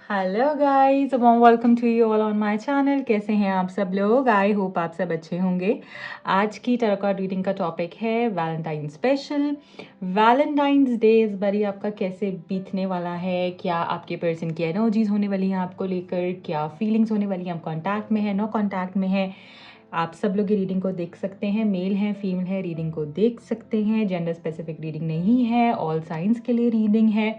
Hello guys, warm welcome to you all on my channel. कैसे हैं आप सब लोग? आई होप आप सब अच्छे होंगे। आज की टैरो कार्ड रीडिंग का टॉपिक है वैलेंटाइन स्पेशल। वैलेंटाइंस डे इस बारी आपका कैसे बीतने वाला है, क्या आपके पर्सन की एनर्जीज होने वाली हैं आपको लेकर, क्या फीलिंग्स होने वाली हैं, आप कॉन्टैक्ट में है, नो कॉन्टैक्ट में है। आप सब लोग ये रीडिंग को देख सकते हैं, मेल है फीमेल है, रीडिंग को देख सकते हैं। जेंडर स्पेसिफिक रीडिंग नहीं है, ऑल साइंस के लिए रीडिंग है,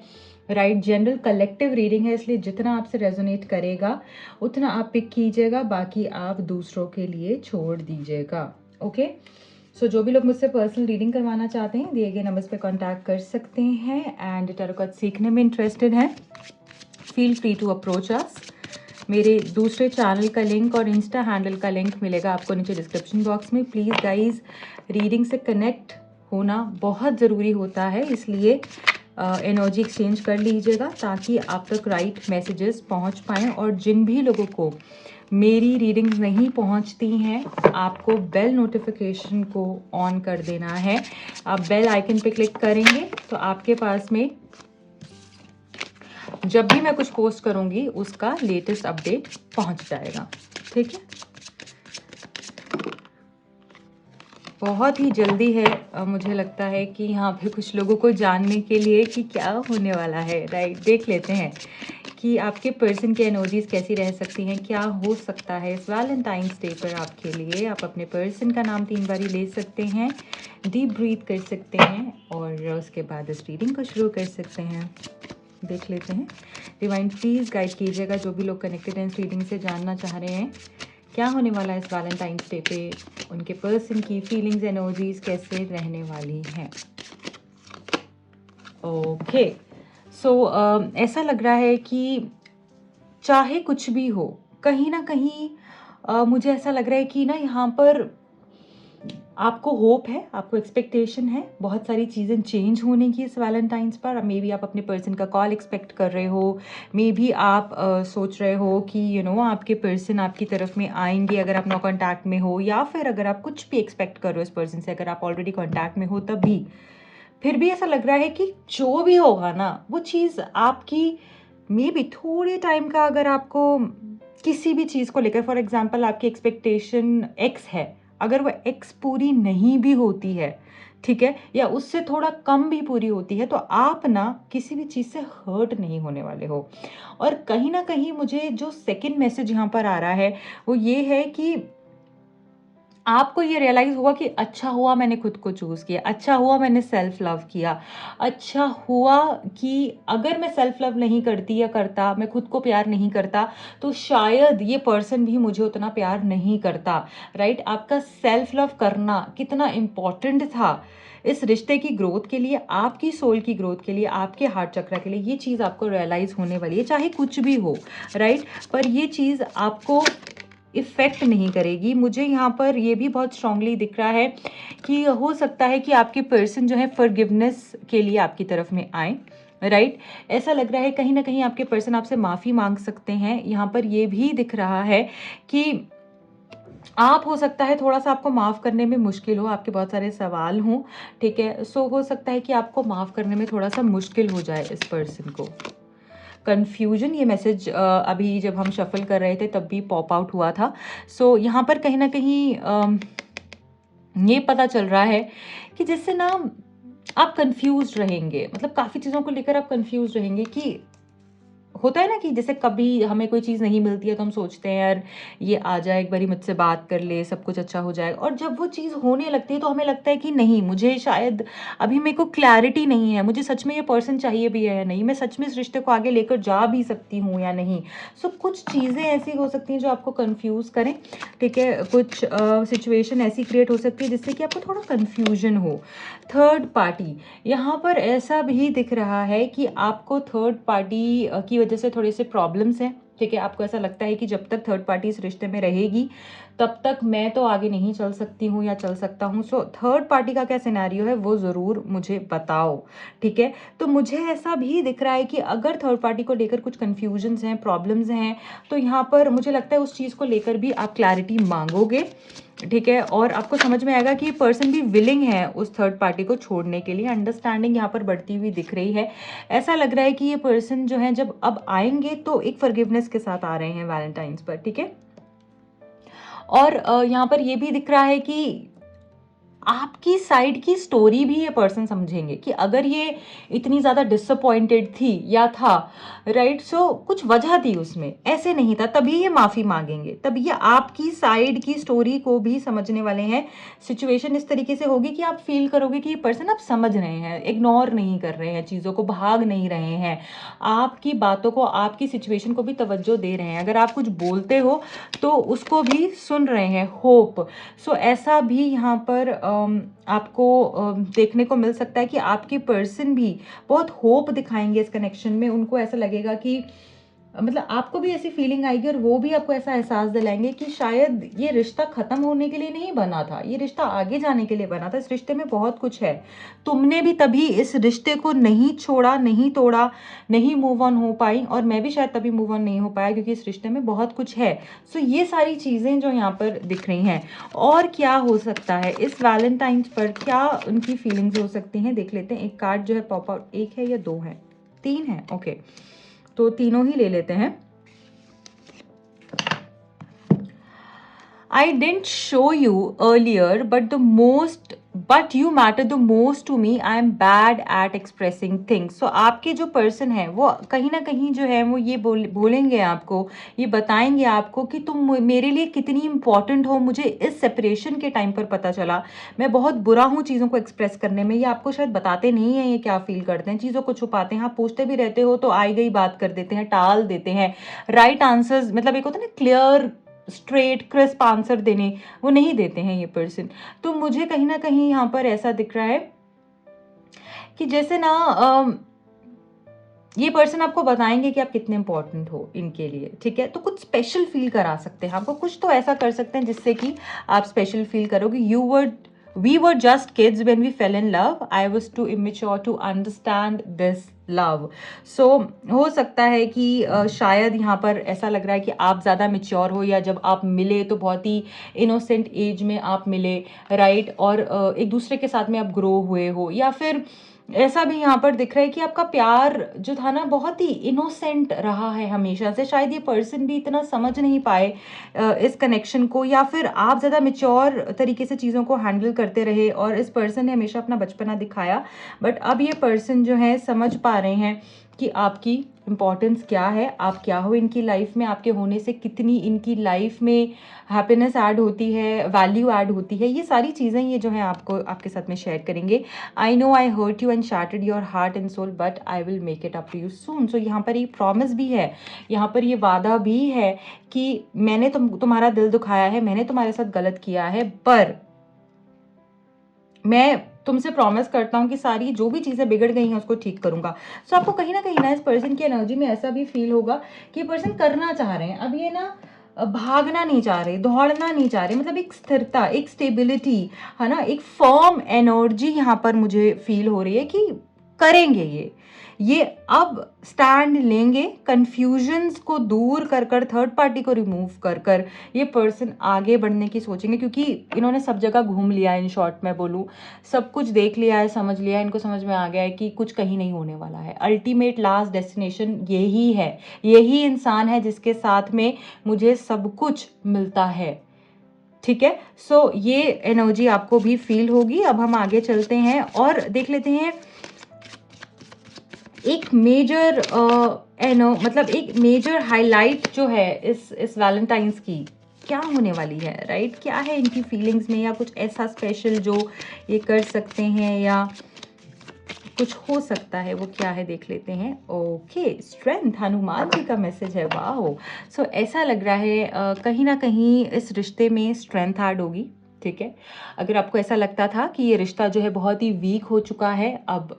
राइट। जनरल कलेक्टिव रीडिंग है, इसलिए जितना आपसे रेजोनेट करेगा उतना आप पिक कीजिएगा, बाकी आप दूसरों के लिए छोड़ दीजिएगा। ओके, सो जो भी लोग मुझसे पर्सनल रीडिंग करवाना चाहते हैं दिए गए नंबर्स पे कांटेक्ट कर सकते हैं। एंड टैरो कार्ड सीखने में इंटरेस्टेड हैं, feel free to approach us. मेरे दूसरे चैनल का लिंक और इंस्टा हैंडल का लिंक मिलेगा आपको नीचे डिस्क्रिप्शन बॉक्स में। प्लीज़ गाइज, रीडिंग से कनेक्ट होना बहुत ज़रूरी होता है, इसलिए एनर्जी एक्सचेंज कर लीजिएगा ताकि आप तक राइट मैसेजेस पहुंच पाएँ। और जिन भी लोगों को मेरी रीडिंग्स नहीं पहुंचती हैं, आपको बेल नोटिफिकेशन को ऑन कर देना है। आप बेल आइकन पे क्लिक करेंगे तो आपके पास में जब भी मैं कुछ पोस्ट करूंगी उसका लेटेस्ट अपडेट पहुंच जाएगा। ठीक है, बहुत ही जल्दी है। मुझे लगता है कि यहाँ पे कुछ लोगों को जानने के लिए कि क्या होने वाला है, राइट। देख लेते हैं कि आपके पर्सन की एनर्जीज कैसी रह सकती हैं, क्या हो सकता है इस वैलेंटाइंस डे पर आपके लिए। आप अपने पर्सन का नाम 3 बारी ले सकते हैं, डीप ब्रीथ कर सकते हैं और उसके बाद इस रीडिंग को शुरू कर सकते हैं। देख लेते हैं। डिवाइन प्लीज़ गाइड कीजिएगा जो भी लोग कनेक्टेड हैं इस रीडिंग से, जानना चाह रहे हैं क्या होने वाला है इस वैलेंटाइंस डे पे, उनके पर्सन की फीलिंग्स एनर्जीज कैसे रहने वाली हैं। ओके, सो ऐसा लग रहा है कि चाहे कुछ भी हो, कहीं ना कहीं मुझे ऐसा लग रहा है कि ना यहाँ पर आपको होप है, आपको एक्सपेक्टेशन है बहुत सारी चीज़ें चेंज होने की इस वैलेंटाइंस पर। मे बी आप अपने पर्सन का कॉल एक्सपेक्ट कर रहे हो, मे बी आप सोच रहे हो कि आपके पर्सन आपकी तरफ में आएंगे अगर आप नो कॉन्टैक्ट में हो, या फिर अगर आप कुछ भी एक्सपेक्ट कर रहे हो इस पर्सन से, अगर आप ऑलरेडी कॉन्टैक्ट में हो तब भी। फिर भी ऐसा लग रहा है कि जो भी होगा ना वो चीज़ आपकी मे बी थोड़े टाइम का, अगर आपको किसी भी चीज़ को लेकर, फॉर एग्जाम्पल आपकी एक्सपेक्टेशन एक्स है, अगर वो एक्स पूरी नहीं भी होती है, ठीक है, या उससे थोड़ा कम भी पूरी होती है, तो आप ना किसी भी चीज़ से हर्ट नहीं होने वाले हो। और कहीं ना कहीं मुझे जो सेकंड मैसेज यहाँ पर आ रहा है वो ये है कि आपको ये रियलाइज हुआ कि अच्छा हुआ मैंने खुद को चूज किया, अच्छा हुआ मैंने सेल्फ लव किया, अच्छा हुआ कि अगर मैं सेल्फ लव नहीं करती या करता, मैं खुद को प्यार नहीं करता, तो शायद ये पर्सन भी मुझे उतना प्यार नहीं करता, राइट। आपका सेल्फ लव करना कितना इम्पॉर्टेंट था इस रिश्ते की ग्रोथ के लिए, आपकी सोल की ग्रोथ के लिए, आपके हार्ट चक्र के लिए। ये चीज़ आपको रियलाइज होने वाली है, चाहे कुछ भी हो, राइट। पर ये चीज़ आपको इफेक्ट नहीं करेगी। मुझे यहाँ पर ये भी बहुत स्ट्रांगली दिख रहा है कि हो सकता है कि आपके पर्सन जो है फॉरगिवनेस के लिए आपकी तरफ में आए, राइट। ऐसा लग रहा है कहीं ना कहीं आपके पर्सन आपसे माफ़ी मांग सकते हैं। यहाँ पर ये भी दिख रहा है कि आप, हो सकता है थोड़ा सा आपको माफ़ करने में मुश्किल हो, आपके बहुत सारे सवाल हों, ठीक है। सो हो सकता है कि आपको माफ़ करने में थोड़ा सा मुश्किल हो जाए इस पर्सन को। कन्फ्यूजन, ये मैसेज अभी जब हम शफल कर रहे थे तब भी पॉप आउट हुआ था। सो यहाँ पर कहीं ना कहीं ये पता चल रहा है कि जिससे ना आप कंफ्यूज रहेंगे, मतलब काफ़ी चीज़ों को लेकर आप कंफ्यूज रहेंगे। कि होता है ना कि जैसे कभी हमें कोई चीज़ नहीं मिलती है तो हम सोचते हैं यार ये आ जाए, एक बारी मुझसे बात कर ले, सब कुछ अच्छा हो जाएगा। और जब वो चीज़ होने लगती है तो हमें लगता है कि नहीं, मुझे शायद अभी मेरे को क्लैरिटी नहीं है, मुझे सच में ये पर्सन चाहिए भी है या नहीं, मैं सच में इस रिश्ते को आगे लेकर जा भी सकती हूँ या नहीं। सो कुछ चीज़ें ऐसी हो सकती हैं जो आपको कन्फ्यूज़ करें, ठीक है। कुछ सिचुएशन ऐसी क्रिएट हो सकती है जिससे कि आपको थोड़ा कन्फ्यूजन हो। थर्ड पार्टी, यहाँ पर ऐसा भी दिख रहा है कि आपको थर्ड पार्टी की वजह से थोड़े से प्रॉब्लम्स हैं, ठीक है। आपको ऐसा लगता है कि जब तक थर्ड पार्टी इस रिश्ते में रहेगी तब तक मैं तो आगे नहीं चल सकती हूँ या चल सकता हूँ। सो थर्ड पार्टी का क्या सिनेरियो है वो ज़रूर मुझे बताओ, ठीक है। तो मुझे ऐसा भी दिख रहा है कि अगर थर्ड पार्टी को लेकर कुछ कन्फ्यूजन्स हैं, प्रॉब्लम्स हैं, तो यहाँ पर मुझे लगता है उस चीज़ को लेकर भी आप क्लैरिटी मांगोगे, ठीक है, और आपको समझ में आएगा कि ये पर्सन भी विलिंग है उस थर्ड पार्टी को छोड़ने के लिए। अंडरस्टैंडिंग यहाँ पर बढ़ती हुई दिख रही है। ऐसा लग रहा है कि ये पर्सन जो है जब अब आएंगे तो एक फॉरगिवनेस के साथ आ रहे हैं वैलेंटाइंस पर, ठीक है। और यहाँ पर ये भी दिख रहा है कि आपकी साइड की स्टोरी भी ये पर्सन समझेंगे कि अगर ये इतनी ज़्यादा डिसअपॉइंटेड थी या था, राइट, सो कुछ वजह थी उसमें, ऐसे नहीं था, तभी ये माफ़ी मांगेंगे, तभी ये आपकी साइड की स्टोरी को भी समझने वाले हैं। सिचुएशन इस तरीके से होगी कि आप फील करोगे कि ये पर्सन आप समझ रहे हैं, इग्नोर नहीं कर रहे हैं चीज़ों को, भाग नहीं रहे हैं, आपकी बातों को, आपकी सिचुएशन को भी तवज्जो दे रहे हैं। अगर आप कुछ बोलते हो तो उसको भी सुन रहे हैं। होप, सो ऐसा भी यहाँ पर आपको देखने को मिल सकता है कि आपकी पर्सन भी बहुत होप दिखाएंगे इस कनेक्शन में। उनको ऐसा लगेगा कि मतलब आपको भी ऐसी फीलिंग आएगी और वो भी आपको ऐसा एहसास दिलाएंगे कि शायद ये रिश्ता खत्म होने के लिए नहीं बना था, ये रिश्ता आगे जाने के लिए बना था, इस रिश्ते में बहुत कुछ है, तुमने भी तभी इस रिश्ते को नहीं छोड़ा, नहीं तोड़ा, नहीं मूव ऑन हो पाई, और मैं भी शायद तभी मूव ऑन नहीं हो पाया क्योंकि इस रिश्ते में बहुत कुछ है। सो ये सारी चीज़ें जो यहाँ पर दिख रही हैं। और क्या हो सकता है इस वैलेंटाइंस पर, क्या उनकी फीलिंग्स हो सकती हैं, देख लेते हैं। एक कार्ड जो है पॉप आउट, एक है या दो है, तीन है, ओके, तो तीनों ही ले लेते हैं। I didn't show you earlier, but you matter the most to me. I am bad at expressing things. So आपके जो पर्सन है वो कहीं ना कहीं जो है वो ये बोलेंगे आपको, ये बताएंगे आपको कि तुम मेरे लिए कितनी इंपॉर्टेंट हो। मुझे इस सेपरेशन के टाइम पर पता चला, मैं बहुत बुरा हूँ चीज़ों को एक्सप्रेस करने में। ये आपको शायद बताते नहीं हैं ये क्या फील करते हैं, चीज़ों को छुपाते हैं। आप पूछते भी रहते हो तो आई गई बात कर देते हैं, टाल देते हैं। राइट आंसर्स, मतलब एक होता है ना क्लियर स्ट्रेट क्रिस्प आंसर देने, वो नहीं देते हैं ये पर्सन। तो मुझे कहीं ना कहीं यहाँ पर ऐसा दिख रहा है कि जैसे ना ये पर्सन आपको बताएंगे कि आप कितने इंपॉर्टेंट हो इनके लिए, ठीक है। तो कुछ स्पेशल फील करा सकते हैं आपको, कुछ तो ऐसा कर सकते हैं जिससे कि आप स्पेशल फील करोगे। We were just kids when we fell in love. I was too immature to understand this love. So हो सकता है कि शायद यहाँ पर ऐसा लग रहा है कि आप ज़्यादा मेच्योर हो, या जब आप मिले तो बहुत ही इनोसेंट एज में आप मिले, राइट, और एक दूसरे के साथ में आप ग्रो हुए हो, या फिर ऐसा भी यहाँ पर दिख रहा है कि आपका प्यार जो था ना बहुत ही इनोसेंट रहा है हमेशा से। शायद ये पर्सन भी इतना समझ नहीं पाए इस कनेक्शन को, या फिर आप ज़्यादा मेच्योर तरीके से चीज़ों को हैंडल करते रहे और इस पर्सन ने हमेशा अपना बचपना दिखाया। बट अब ये पर्सन जो है समझ पा रहे हैं कि आपकी इम्पोर्टेंस क्या है, आप क्या हो इनकी लाइफ में, आपके होने से कितनी इनकी लाइफ में हैप्पीनेस ऐड होती है, वैल्यू ऐड होती है। ये सारी चीज़ें ये जो है आपको आपके साथ में शेयर करेंगे। I know I hurt you and shattered your heart and soul, but I will make it up to you soon. So यहाँ पर ये प्रॉमिस भी है, यहाँ पर ये वादा भी है कि मैंने तुम्हारा दिल दुखाया है, मैंने तुम्हारे साथ गलत किया है, पर मैं तुमसे प्रॉमिस करता हूँ कि सारी जो भी चीज़ें बिगड़ गई हैं उसको ठीक करूंगा। सो आपको कहीं ना इस पर्सन की एनर्जी में ऐसा भी फील होगा कि ये पर्सन करना चाह रहे हैं। अब ये ना भागना नहीं चाह रहे, दौड़ना नहीं चाह रहे, मतलब एक स्थिरता, एक स्टेबिलिटी है ना, एक फर्म एनर्जी यहाँ पर मुझे फील हो रही है कि करेंगे ये अब स्टैंड लेंगे, कंफ्यूजन्स को दूर कर कर, थर्ड पार्टी को रिमूव कर कर ये पर्सन आगे बढ़ने की सोचेंगे, क्योंकि इन्होंने सब जगह घूम लिया है। इन शॉर्ट मैं बोलूँ, सब कुछ देख लिया है, समझ लिया है, इनको समझ में आ गया है कि कुछ कहीं नहीं होने वाला है। अल्टीमेट लास्ट डेस्टिनेशन यही है, यही इंसान है जिसके साथ में मुझे सब कुछ मिलता है, ठीक है। सो ये एनर्जी आपको भी फील होगी। अब हम आगे चलते हैं और देख लेते हैं एक मेजर मतलब एक मेजर हाईलाइट जो है इस वैलेंटाइंस की क्या होने वाली है, राइट। क्या है इनकी फीलिंग्स में, या कुछ ऐसा स्पेशल जो ये कर सकते हैं, या कुछ हो सकता है, वो क्या है देख लेते हैं। ओके, स्ट्रेंथ, हनुमान जी का मैसेज है, वाह। सो ऐसा लग रहा है कहीं ना कहीं इस रिश्ते में स्ट्रेंथ ऐड होगी, ठीक है। अगर आपको ऐसा लगता था कि ये रिश्ता जो है बहुत ही वीक हो चुका है, अब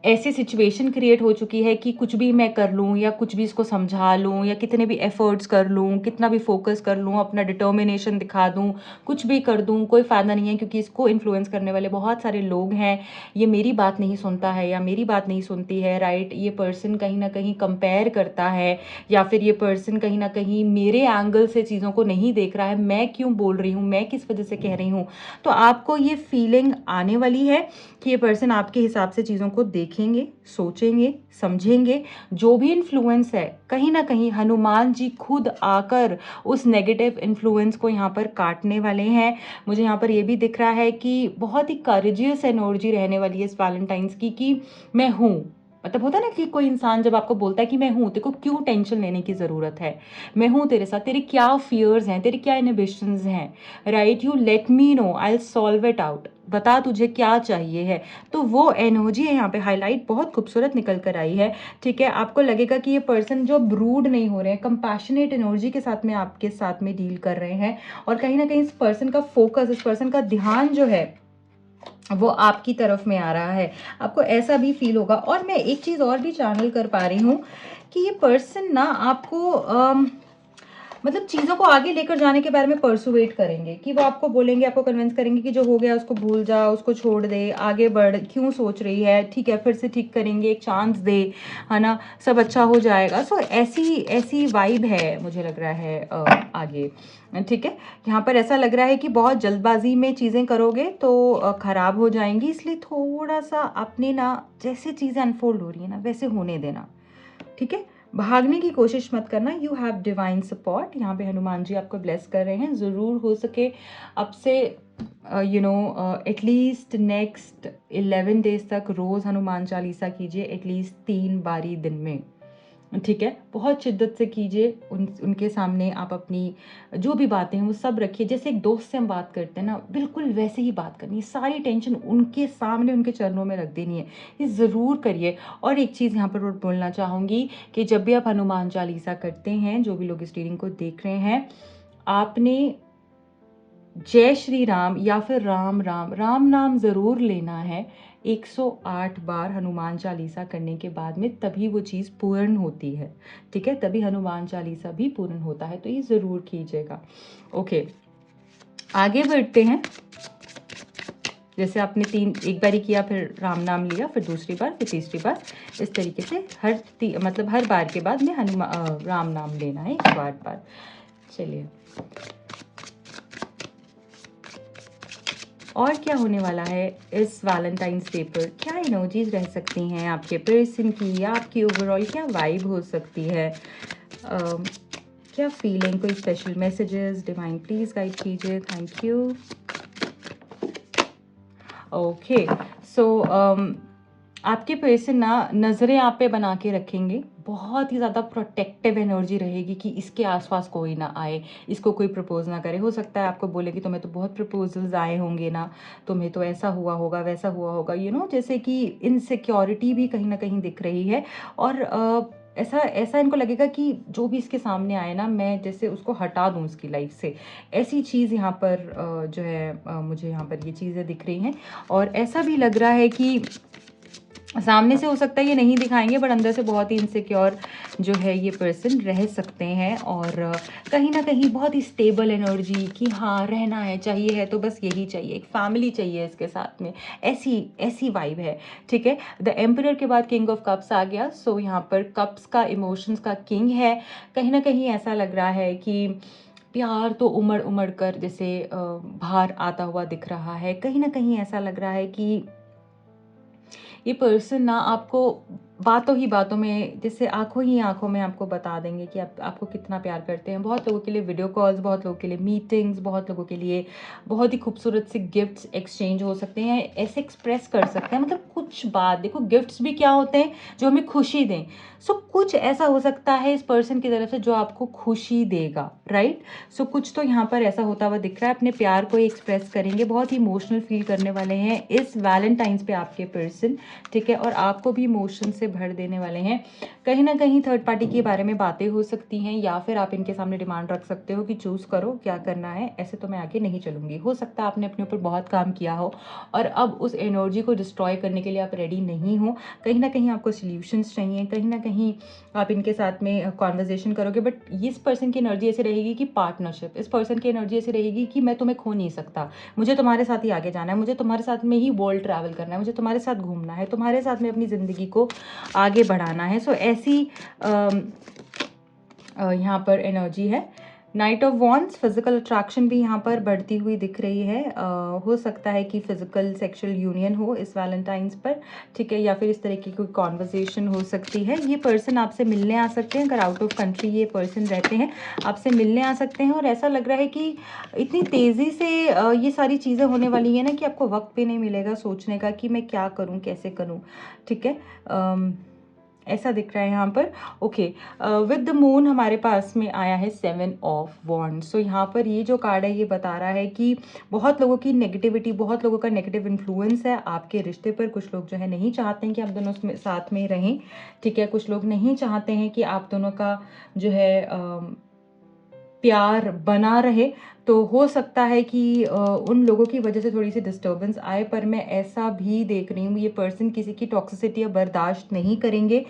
ऐसी सिचुएशन क्रिएट हो चुकी है कि कुछ भी मैं कर लूँ या कुछ भी इसको समझा लूँ या कितने भी एफर्ट्स कर लूँ, कितना भी फोकस कर लूँ, अपना डिटर्मिनेशन दिखा दूँ, कुछ भी कर दूँ, कोई फ़ायदा नहीं है, क्योंकि इसको इन्फ्लुएंस करने वाले बहुत सारे लोग हैं। ये मेरी बात नहीं सुनता है या मेरी बात नहीं सुनती है, राइट। ये पर्सन कहीं ना कहीं कंपेयर करता है, या फिर ये पर्सन कहीं ना कहीं मेरे एंगल से चीज़ों को नहीं देख रहा है, मैं क्यों बोल रही हूँ, मैं किस वजह से कह रही हूँ। तो आपको ये फीलिंग आने वाली है कि ये पर्सन आपके हिसाब से चीज़ों को देखेंगे, सोचेंगे, समझेंगे। जो भी इन्फ्लुएंस है, कहीं ना कहीं हनुमान जी खुद आकर उस नेगेटिव इन्फ्लुएंस को यहाँ पर काटने वाले हैं। मुझे यहाँ पर ये भी दिख रहा है कि बहुत ही करेजियस एनर्जी रहने वाली है इस वैलेंटाइंस की, कि मैं हूँ। मतलब होता है ना कि कोई इंसान जब आपको बोलता है कि मैं हूँ, तेरे को क्यों टेंशन लेने की ज़रूरत है, मैं हूँ तेरे साथ, तेरे क्या फियर्स हैं, तेरे क्या इनहिबिशंस हैं, right, you let me know, I will solve it out, बता तुझे क्या चाहिए है। तो वो एनर्जी है यहाँ पे हाईलाइट, बहुत खूबसूरत निकल कर आई है। ठीक है, आपको लगेगा कि ये पर्सन जो ब्रूड नहीं हो रहे हैं, कंपैशनेट एनर्जी के साथ में आपके साथ में डील कर रहे हैं, और कहीं ना कहीं इस पर्सन का फोकस, इस पर्सन का ध्यान जो है वो आपकी तरफ में आ रहा है। आपको ऐसा भी फील होगा। और मैं एक चीज़ और भी चैनल कर पा रही हूँ कि ये पर्सन ना आपको मतलब चीज़ों को आगे लेकर जाने के बारे में परसुएट करेंगे, कि वो आपको बोलेंगे, आपको कन्विंस करेंगे कि जो हो गया उसको भूल जा, उसको छोड़ दे, आगे बढ़, क्यों सोच रही है, ठीक है फिर से ठीक करेंगे, एक चांस दे, है ना, सब अच्छा हो जाएगा। सो ऐसी ऐसी वाइब है मुझे लग रहा है आगे। ठीक है, यहाँ पर ऐसा लग रहा है कि बहुत जल्दबाजी में चीज़ें करोगे तो ख़राब हो जाएंगी, इसलिए थोड़ा सा अपने ना जैसे चीज़ें अनफोल्ड हो रही है ना वैसे होने देना। ठीक है, भागने की कोशिश मत करना। You have divine support. यहाँ पे हनुमान जी आपको ब्लेस कर रहे हैं। ज़रूर हो सके अब से एटलीस्ट नेक्स्ट 11 डेज तक रोज़ हनुमान चालीसा कीजिए, एटलीस्ट 3 बारी दिन में। ठीक है, बहुत शिद्दत से कीजिए। उनके सामने आप अपनी जो भी बातें हैं वो सब रखिए, जैसे एक दोस्त से हम बात करते हैं ना, बिल्कुल वैसे ही बात करनी है। सारी टेंशन उनके सामने, उनके चरणों में रख देनी है। ये ज़रूर करिए। और एक चीज़ यहाँ पर बोलना चाहूँगी कि जब भी आप हनुमान चालीसा करते हैं, जो भी लोग इस रीडिंग को देख रहे हैं, आपने जय श्री राम या फिर राम राम राम नाम ज़रूर लेना है 108 बार हनुमान चालीसा करने के बाद में, तभी वो चीज़ पूर्ण होती है। ठीक है, तभी हनुमान चालीसा भी पूर्ण होता है, तो ये ज़रूर कीजिएगा। ओके, आगे बढ़ते हैं। जैसे आपने एक बारी किया, फिर राम नाम लिया, फिर दूसरी बार, फिर तीसरी बार, इस तरीके से मतलब हर बार के बाद में राम नाम लेना है 108 बार। चलिए, और क्या होने वाला है इस वैलेंटाइंस डे पर, क्या एनर्जीज रह सकती हैं आपके पर्सन की, या आपकी ओवरऑल क्या वाइब हो सकती है, क्या फीलिंग, कोई special messages divine please guide कीजिए। Thank you. ओके, सो आपके पर्सन ना नज़रें आप पे बना के रखेंगे, बहुत ही ज़्यादा प्रोटेक्टिव एनर्जी रहेगी कि इसके आसपास कोई ना आए, इसको कोई प्रपोज ना करे। हो सकता है आपको बोले कि तुम्हें तो बहुत प्रपोजल्स आए होंगे ना, तुम्हें तो ऐसा हुआ होगा, वैसा हुआ होगा, जैसे कि इनसिक्योरिटी भी कहीं ना कहीं दिख रही है। और ऐसा ऐसा इनको लगेगा कि जो भी इसके सामने आए ना, मैं जैसे उसको हटा दूँ इसकी लाइफ से, ऐसी चीज़ यहाँ पर जो है मुझे यहाँ पर ये चीज़ें दिख रही हैं। और ऐसा भी लग रहा है कि सामने से हो सकता है ये नहीं दिखाएंगे, बट अंदर से बहुत ही इनसिक्योर जो है ये पर्सन रह सकते हैं। और कहीं ना कहीं बहुत ही स्टेबल एनर्जी कि हाँ रहना है, चाहिए है तो बस यही चाहिए, एक फैमिली चाहिए इसके साथ में, ऐसी ऐसी वाइब है। ठीक है, द एम्परर के बाद किंग ऑफ कप्स आ गया। सो यहाँ पर कप्स का इमोशंस का किंग है। कहीं ना कहीं ऐसा लग रहा है कि प्यार तो उमड़ उमड़ कर जैसे बाहर आता हुआ दिख रहा है। कहीं ना कहीं ऐसा लग रहा है कि ये पर्सन ना आपको बातों ही बातों में, जैसे आंखों ही आंखों में आपको बता देंगे कि आपको कितना प्यार करते हैं। बहुत लोगों के लिए वीडियो कॉल्स, बहुत लोगों के लिए मीटिंग्स, बहुत लोगों के लिए बहुत ही खूबसूरत से गिफ्ट्स एक्सचेंज हो सकते हैं, ऐसे एक्सप्रेस कर सकते हैं। मतलब कुछ बात, देखो गिफ्ट्स भी क्या होते हैं, जो हमें खुशी दें। सो कुछ ऐसा हो सकता है इस पर्सन की तरफ से जो आपको खुशी देगा, राइट। सो कुछ तो यहाँ पर ऐसा होता हुआ दिख रहा है। अपने प्यार को एक्सप्रेस करेंगे, बहुत ही इमोशनल फील करने वाले हैं इस वैलेंटाइंस पे आपके पर्सन। ठीक है, और आपको भी इमोशन से भर देने वाले हैं। कहीं ना कहीं थर्ड पार्टी के बारे में बातें हो सकती हैं, या फिर आप इनके सामने डिमांड रख सकते हो कि चूज़ करो क्या करना है, ऐसे तो मैं आगे नहीं चलूँगी। हो सकता है आपने अपने ऊपर बहुत काम किया हो और अब उस एनर्जी को डिस्ट्रॉय करने के लिए आप रेडी नहीं हो। कहीं ना कहीं आपको सॉल्यूशंस चाहिए, कहीं ना कहीं आप इनके साथ में कॉन्वर्जेशन करोगे, बट इस पर्सन की एनर्जी ऐसे रहेगी कि पार्टनरशिप, इस पर्सन की एनर्जी ऐसे रहेगी कि मैं तुम्हें खो नहीं सकता, मुझे तुम्हारे साथ ही आगे जाना है, मुझे तुम्हारे साथ में ही वर्ल्ड ट्रैवल करना है, मुझे तुम्हारे साथ घूमना है, तुम्हारे साथ में अपनी ज़िंदगी को आगे बढ़ाना है। सो ऐसी यहाँ पर एनर्जी है। Night of wands, physical attraction भी यहाँ पर बढ़ती हुई दिख रही है। हो सकता है कि फिजिकल सेक्सुअल यूनियन हो इस वैलेंटाइंस पर, ठीक है, या फिर इस तरह की कोई कॉन्वर्जेशन हो सकती है। ये पर्सन आपसे मिलने आ सकते हैं, अगर आउट ऑफ कंट्री ये पर्सन रहते हैं आपसे मिलने आ सकते हैं। और ऐसा लग रहा है कि इतनी तेज़ी से ये सारी चीज़ें होने वाली है ना कि आपको वक्त भी नहीं मिलेगा सोचने का कि मैं क्या करूँ, कैसे करूँ, ठीक है, ऐसा दिख रहा है यहाँ पर। ओके, विद द मून हमारे पास में आया है 7 ऑफ वॉन्ड्स। सो यहाँ पर ये जो कार्ड है ये बता रहा है कि बहुत लोगों की नेगेटिविटी, बहुत लोगों का नेगेटिव इन्फ्लुएंस है आपके रिश्ते पर। कुछ लोग जो है नहीं चाहते हैं कि आप दोनों साथ में रहें, ठीक है, कुछ लोग नहीं चाहते हैं कि आप दोनों का जो है प्यार बना रहे। तो हो सकता है कि उन लोगों की वजह से थोड़ी सी डिस्टर्बेंस आए, पर मैं ऐसा भी देख रही हूँ ये पर्सन किसी की टॉक्सिसिटी बर्दाश्त नहीं करेंगे।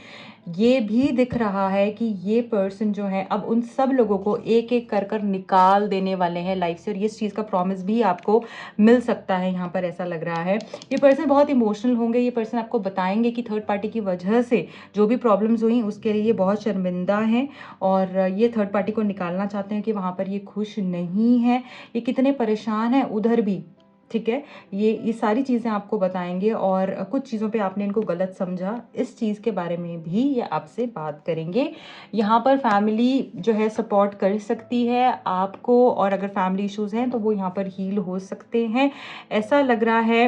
ये भी दिख रहा है कि ये पर्सन जो है अब उन सब लोगों को एक एक कर कर निकाल देने वाले हैं लाइफ से, और ये चीज़ का प्रॉमिस भी आपको मिल सकता है यहाँ पर, ऐसा लग रहा है। ये पर्सन बहुत इमोशनल होंगे, ये पर्सन आपको बताएंगे कि थर्ड पार्टी की वजह से जो भी प्रॉब्लम्स हुई उसके लिए ये बहुत शर्मिंदा हैं, और ये थर्ड पार्टी को निकालना चाहते हैं कि वहाँ पर ये खुश नहीं है, ये कितने परेशान हैं उधर भी, ठीक है। ये सारी चीज़ें आपको बताएंगे, और कुछ चीज़ों पे आपने इनको गलत समझा इस चीज़ के बारे में भी ये आपसे बात करेंगे। यहाँ पर फैमिली जो है सपोर्ट कर सकती है आपको, और अगर फैमिली इश्यूज़ हैं तो वो यहाँ पर हील हो सकते हैं। ऐसा लग रहा है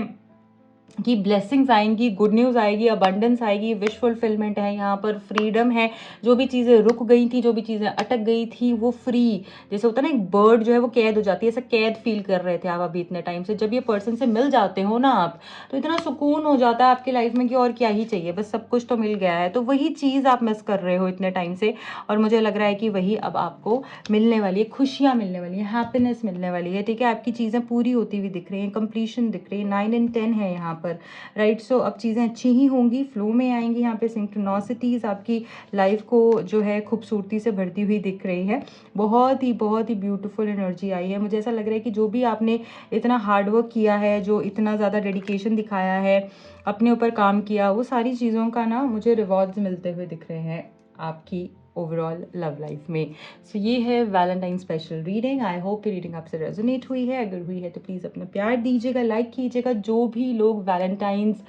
कि ब्लेसिंग्स आएंगी, गुड न्यूज़ आएगी, अबंडेंस आएगी, विश फुलफिलमेंट है, यहाँ पर फ्रीडम है। जो भी चीज़ें रुक गई थी, जो भी चीज़ें अटक गई थी वो फ्री, जैसे होता है ना एक बर्ड जो है वो कैद हो जाती है, ऐसा कैद फील कर रहे थे आप अभी इतने टाइम से। जब ये पर्सन से मिल जाते हो ना आप, तो इतना सुकून हो जाता है आपकी लाइफ में कि और क्या ही चाहिए, बस सब कुछ तो मिल गया है। तो वही चीज़ आप मिस कर रहे हो इतने टाइम से, और मुझे लग रहा है कि वही अब आपको मिलने वाली है, खुशियाँ मिलने वाली है, हैप्पीनेस मिलने वाली है, ठीक है। आपकी चीज़ें पूरी होती हुई दिख रही हैं, कंप्लीशन दिख रही है, 9 and 10 है यहाँ पर, राइट। सो अब चीज़ें अच्छी ही होंगी, फ्लो में आएंगी, यहाँ पे सिंक्रोनोसिटीज़ आपकी लाइफ को जो है खूबसूरती से भरती हुई दिख रही है। बहुत ही ब्यूटीफुल एनर्जी आई है। मुझे ऐसा लग रहा है कि जो भी आपने इतना हार्डवर्क किया है, जो इतना ज़्यादा डेडिकेशन दिखाया है, अपने ऊपर काम किया, वो सारी चीज़ों का ना मुझे रिवॉर्ड्स मिलते हुए दिख रहे हैं आपकी ओवरऑल लव लाइफ में। सो ये है Valentine special reading. I hope ये रीडिंग आपसे रेजोनेट हुई है। अगर हुई है तो प्लीज़ अपना प्यार दीजिएगा, लाइक कीजिएगा। जो भी लोग वैलेंटाइंस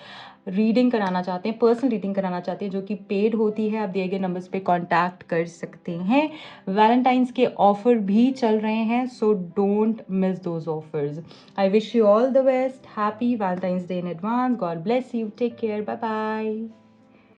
रीडिंग कराना चाहते हैं, पर्सनल रीडिंग कराना चाहते हैं जो कि पेड होती है, आप दिए गए नंबर्स पे कांटेक्ट कर सकते हैं। वैलेंटाइंस के ऑफर भी चल रहे हैं, so don't miss those offers. I wish you all the best, happy Valentine's day in advance, God bless you, take care, bye bye.